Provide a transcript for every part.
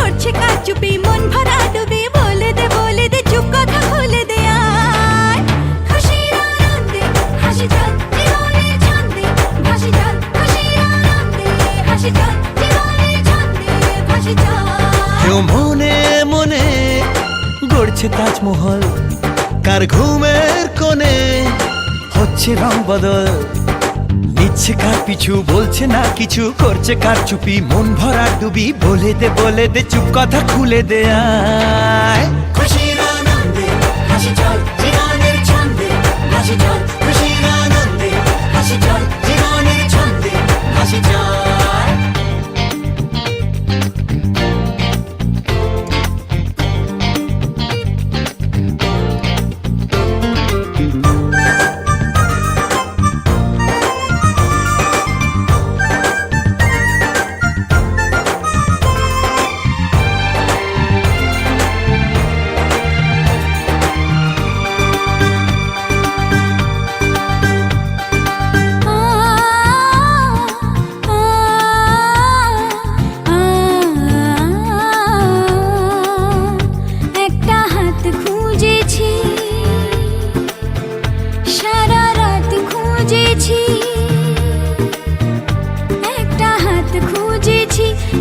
করছে কারচুপি মন ভরা ডুবি বলে দে চুপ কথা খুলে দে আয় খুশির আনন্দে হাসি চল জীবনের ছন্দে ভাসি চল খুশির আনন্দে হাসি চল জীবনের ছন্দে ভাসি চল কেউ মনে মনে গড়ছে তাজমহল কার ঘুমের কোণে হচ্ছে রং বদল নিচ্ছে কার পিছু বলছে না কিছু করছে কার চুপি মন ভরা ডুবি বলে দে চুপ কথা খুলে দে আয় খুশির আনন্দে হাসি চল জীবনের ছন্দে ভাসি চল খুশির আনন্দে হাসি চল জীবনের ছন্দে ভাসি চল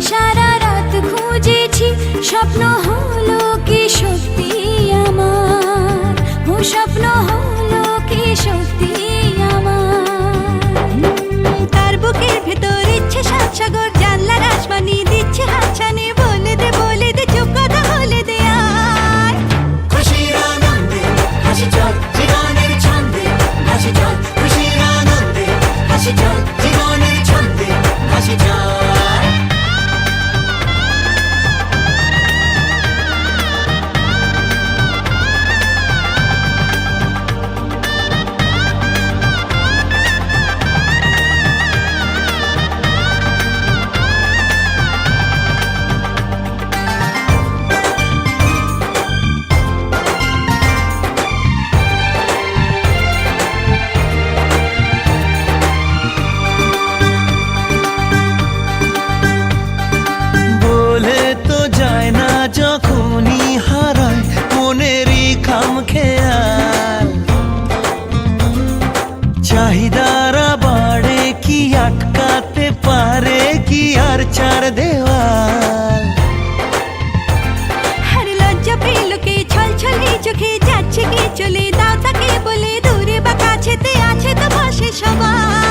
সারা রাত খুঁজেছি স্বপ্ন হলো কি সত্যি আমার ও স্বপ্ন হলো কি সত্যি আমার তার বুকের ভেতর ইচ্ছে সাত সাগর জানলার আসমানি দিচ্ছে হাতছানি বলে দে চুপ কথা বলে দে আয় খুশির আনন্দে হাসি চল জীবনের ছন্দে ভাসি চল খুশির আনন্দে হাসি চল জীবনের ছন্দে ভাসি চল যখনই হারায় মনেরই খাম খেয়াল চাহিদারা বাড়ে কি আটকাতে পারে কি আর চার দেওয়াল হর লজ্জা পেল কে ছল ছলে চোখে যাচ্ছে কে চলে দাও তাকে বলে দূরে বা কাছেতে আছে তো পাশে সবাই